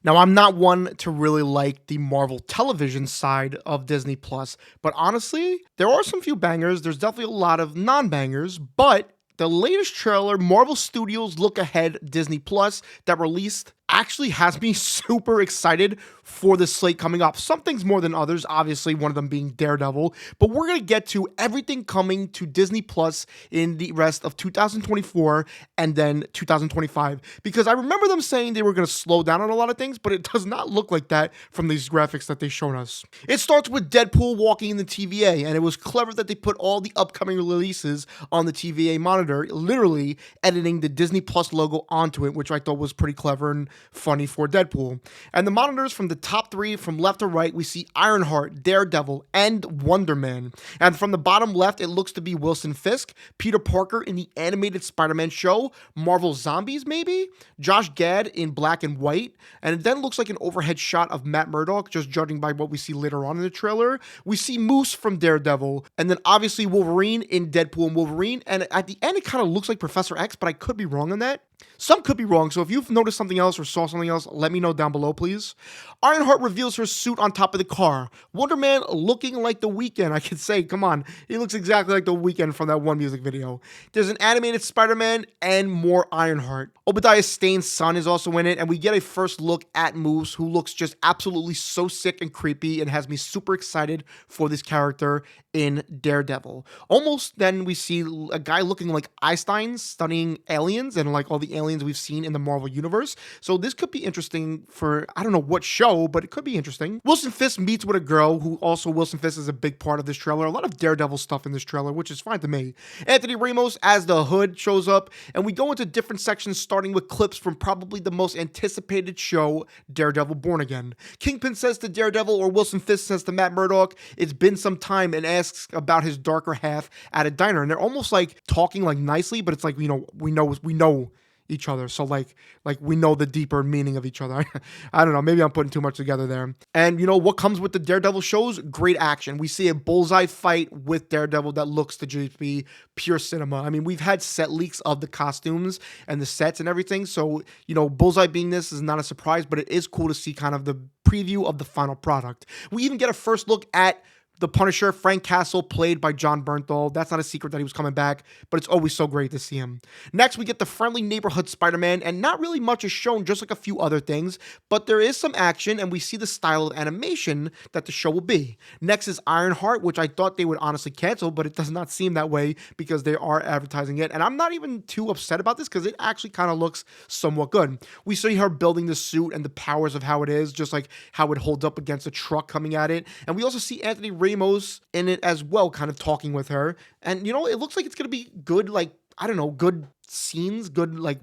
Now, I'm not one to really like the Marvel television side of Disney Plus, but honestly, there are some few bangers. There's definitely a lot of non-bangers, but the latest trailer, Marvel Studios Look Ahead Disney Plus, that released actually has me super excited for the slate coming up. Some things more than others, obviously, one of them being Daredevil, but we're going to get to everything coming to Disney Plus in the rest of 2024 and then 2025, because I remember them saying they were going to slow down on a lot of things, but it does not look like that from these graphics that they've shown us. It starts with Deadpool walking in the TVA, and it was clever that they put all the upcoming releases on the TVA monitor, literally editing the Disney Plus logo onto it, which I thought was pretty clever and funny for Deadpool. And the monitors from the top three, from left to right, we see Ironheart, Daredevil, and Wonder Man. And from the bottom left, it looks to be Wilson Fisk, Peter Parker in the animated Spider-Man show, Marvel Zombies maybe, Josh Gad in black and white, and it then looks like an overhead shot of Matt Murdock, just judging by what we see later on in the trailer. We see Moose from Daredevil, and then obviously Wolverine in Deadpool and Wolverine, and at the end it kind of looks like Professor X, but I could be wrong on that. Some could be wrong, so if you've noticed something else or saw something else, let me know down below, please. Ironheart reveals her suit on top of the car. Wonder Man looking like The Weeknd, I could say, come on. He looks exactly like The Weeknd from that one music video. There's an animated Spider-Man and more Ironheart. Obadiah Stane's son is also in it, and we get a first look at Moose, who looks just absolutely so sick and creepy and has me super excited for this character in Daredevil. Almost then we see a guy looking like Einstein studying aliens and like all the aliens we've seen in the Marvel Universe. So this could be interesting for, I don't know what show, but it could be interesting. Wilson Fisk meets with a girl who also, Wilson Fisk is a big part of this trailer. A lot of Daredevil stuff in this trailer, which is fine to me. Anthony Ramos as the Hood shows up, and we go into different sections starting with clips from probably the most anticipated show, Daredevil Born Again. Kingpin says to Daredevil, or Wilson Fisk says to Matt Murdock, it's been some time, and asks about his darker half at a diner. And they're almost like talking like nicely, but it's like, we know each other. So like we know the deeper meaning of each other. I don't know. Maybe I'm putting too much together there. And what comes with the Daredevil shows? Great action. We see a bullseye fight with Daredevil that looks to just be pure cinema. I mean, we've had set leaks of the costumes and the sets and everything. So, bullseye being this is not a surprise, but it is cool to see kind of the preview of the final product. We even get a first look at the Punisher, Frank Castle, played by Jon Bernthal. That's not a secret that he was coming back, but it's always so great to see him. Next, we get the friendly neighborhood Spider-Man, and not really much is shown, just like a few other things, but there is some action, and we see the style of animation that the show will be. Next is Ironheart, which I thought they would honestly cancel, but it does not seem that way because they are advertising it, and I'm not even too upset about this because it actually kind of looks somewhat good. We see her building the suit and the powers of how it is, just like how it holds up against a truck coming at it, and we also see Anthony Ramos in it as well, kind of talking with her. And it looks like it's gonna be good, like, I don't know, good scenes, good like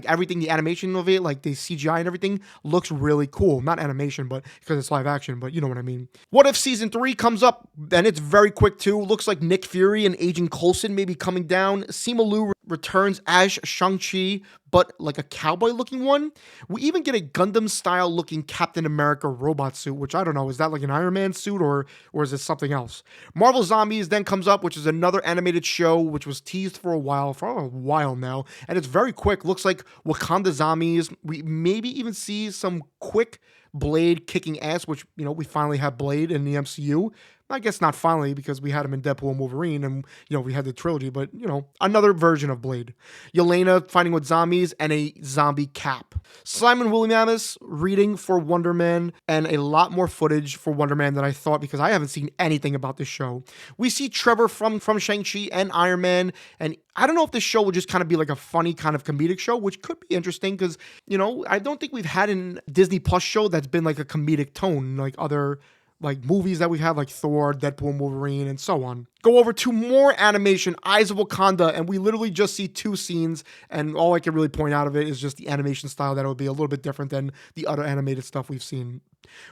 everything, the animation of it, like the CGI and everything looks really cool. Not animation, but because it's live action, but you know what I mean. What If Season 3 comes up, and it's very quick too. Looks like Nick Fury and Agent Coulson may be coming down. Simu Liu returns as Shang-Chi, but like a cowboy looking one. We even get a Gundam style looking Captain America robot suit, which I don't know, is that like an Iron Man suit or is it something else? Marvel Zombies then comes up, which is another animated show which was teased for a while now, and it's very quick. Looks like Wakanda zombies. We maybe even see some quick Blade kicking ass, which we finally have Blade in the MCU. I guess not finally, because we had him in Deadpool and Wolverine, and we had the trilogy, but another version of Blade. Yelena fighting with zombies, and a zombie Cap. Simon Williams reading for Wonder Man, and a lot more footage for Wonder Man than I thought, because I haven't seen anything about this show. We see Trevor from Shang-Chi and Iron Man, and I don't know if this show will just kind of be like a funny kind of comedic show, which could be interesting, because I don't think we've had a Disney Plus show that's been like a comedic tone like other like movies that we have, like Thor, Deadpool and Wolverine, and so on. Go over to more animation, Eyes of Wakanda, and we literally just see two scenes, and all I can really point out of it is just the animation style that will be a little bit different than the other animated stuff we've seen.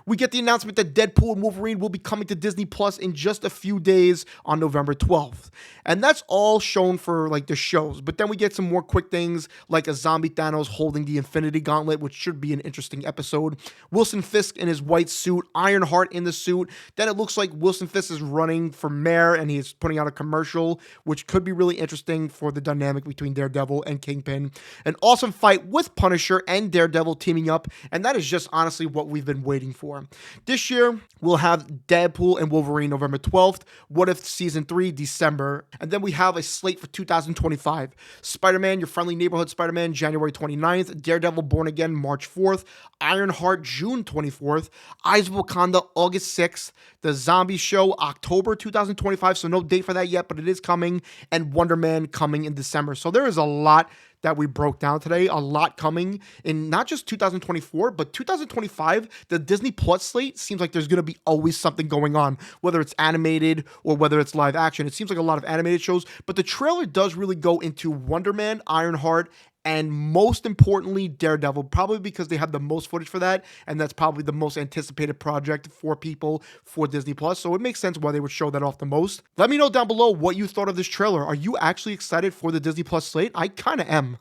We get the announcement that Deadpool and Wolverine will be coming to Disney Plus in just a few days on November 12th. And that's all shown for like the shows. But then we get some more quick things like a zombie Thanos holding the Infinity Gauntlet, which should be an interesting episode. Wilson Fisk in his white suit, Ironheart in the suit. Then it looks like Wilson Fisk is running for mayor and he is putting out a commercial, which could be really interesting for the dynamic between Daredevil and Kingpin. An awesome fight with Punisher and Daredevil teaming up, and that is just honestly what we've been waiting for. This year, we'll have Deadpool and Wolverine November 12th, What If Season 3 December, and then we have a slate for 2025. Spider-Man, Your Friendly Neighborhood Spider-Man, January 29th, Daredevil Born Again, March 4th, Ironheart, June 24th, Eyes of Wakanda, August 6th, The Zombie Show, October 2025, so no date for that yet, but it is coming, and Wonder Man coming in December. So there is a lot that we broke down today, a lot coming in not just 2024, but 2025. The Disney Plus slate seems like there's going to be always something going on, whether it's animated or whether it's live action. It seems like a lot of animated shows, but the trailer does really go into Wonder Man, Ironheart, and most importantly, Daredevil, probably because they have the most footage for that, and that's probably the most anticipated project for people for Disney Plus. So it makes sense why they would show that off the most. Let me know down below what you thought of this trailer. Are you actually excited for the Disney Plus slate? I kind of am.